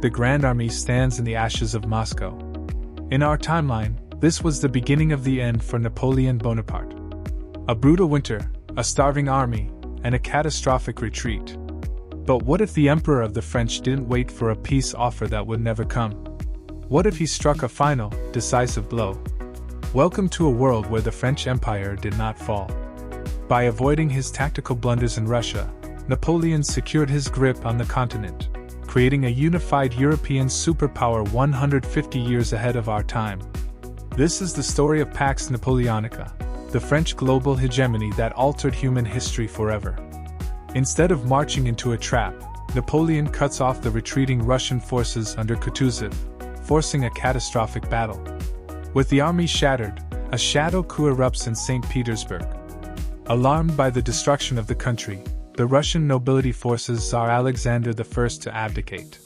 the Grand Army stands in the ashes of Moscow. In our timeline, this was the beginning of the end for Napoleon Bonaparte. A brutal winter, a starving army, and a catastrophic retreat. But what if the Emperor of the French didn't wait for a peace offer that would never come? What if he struck a final, decisive blow? Welcome to a world where the French Empire did not fall. By avoiding his tactical blunders in Russia, Napoleon secured his grip on the continent, creating a unified European superpower 150 years ahead of our time. This is the story of Pax Napoleonica, the French global hegemony that altered human history forever. Instead of marching into a trap, Napoleon cuts off the retreating Russian forces under Kutuzov, forcing a catastrophic battle. With the army shattered, a shadow coup erupts in St. Petersburg. Alarmed by the destruction of the country, the Russian nobility forces Tsar Alexander I to abdicate.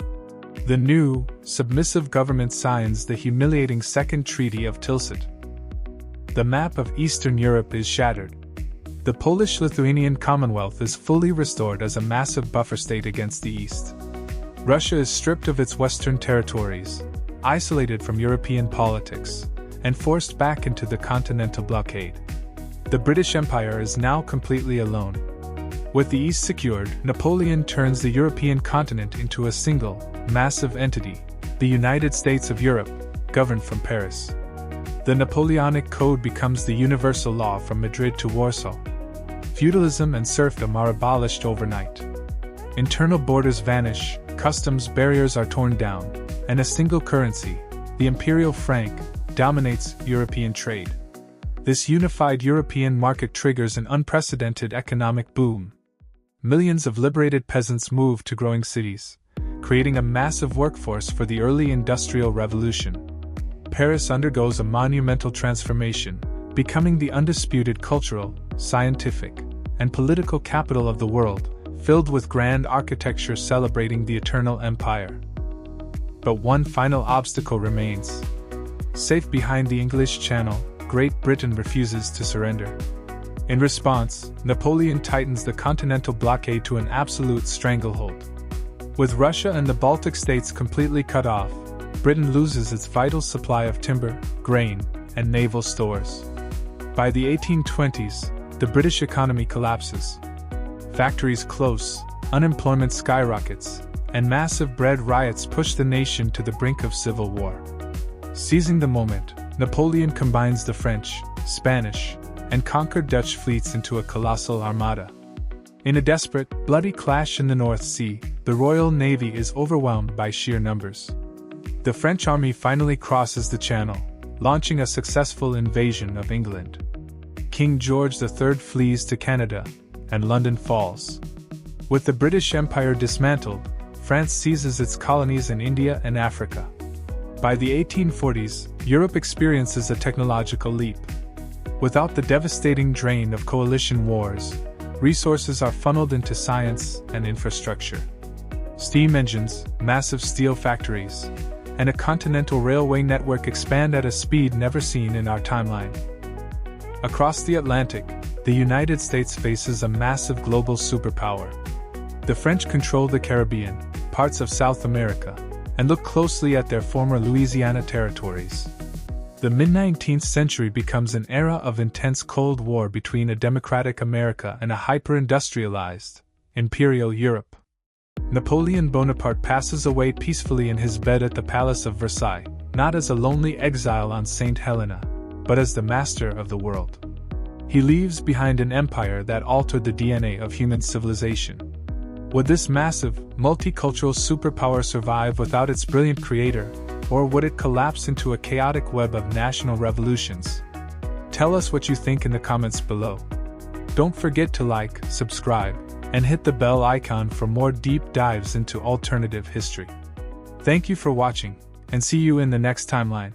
The new, submissive government signs the humiliating Second Treaty of Tilsit. The map of Eastern Europe is shattered. The Polish-Lithuanian Commonwealth is fully restored as a massive buffer state against the East. Russia is stripped of its western territories, isolated from European politics, and forced back into the continental blockade. The British Empire is now completely alone. With the East secured, Napoleon turns the European continent into a single, massive entity, the United States of Europe, governed from Paris. The Napoleonic Code becomes the universal law from Madrid to Warsaw. Feudalism and serfdom are abolished overnight. Internal borders vanish, customs barriers are torn down, and a single currency, the imperial franc, dominates European trade. This unified European market triggers an unprecedented economic boom. Millions of liberated peasants move to growing cities, creating a massive workforce for the early industrial revolution. Paris undergoes a monumental transformation, becoming the undisputed cultural, scientific, and political capital of the world, filled with grand architecture celebrating the eternal empire. But one final obstacle remains. Safe behind the English Channel, Great Britain refuses to surrender. In response, Napoleon tightens the continental blockade to an absolute stranglehold. With Russia and the Baltic states completely cut off, Britain loses its vital supply of timber, grain, and naval stores. By the 1820s, the British economy collapses. Factories close, unemployment skyrockets, and massive bread riots push the nation to the brink of civil war. Seizing the moment, Napoleon combines the French, Spanish, and conquered Dutch fleets into a colossal armada. In a desperate, bloody clash in the North Sea, the Royal Navy is overwhelmed by sheer numbers. The French army finally crosses the Channel, launching a successful invasion of England. King George III flees to Canada, and London falls. With the British Empire dismantled, France seizes its colonies in India and Africa. By the 1840s, Europe experiences a technological leap. Without the devastating drain of coalition wars, resources are funneled into science and infrastructure. Steam engines, massive steel factories, and a continental railway network expand at a speed never seen in our timeline. Across the Atlantic, the United States faces a massive global superpower. The French control the Caribbean, parts of South America, and look closely at their former Louisiana territories. The mid-19th century becomes an era of intense Cold War between a democratic America and a hyper-industrialized, imperial Europe. Napoleon Bonaparte passes away peacefully in his bed at the Palace of Versailles, not as a lonely exile on St. Helena, but as the master of the world. He leaves behind an empire that altered the DNA of human civilization. Would this massive, multicultural superpower survive without its brilliant creator, or would it collapse into a chaotic web of national revolutions? Tell us what you think in the comments below. Don't forget to like, subscribe, and hit the bell icon for more deep dives into alternative history. Thank you for watching, and see you in the next timeline.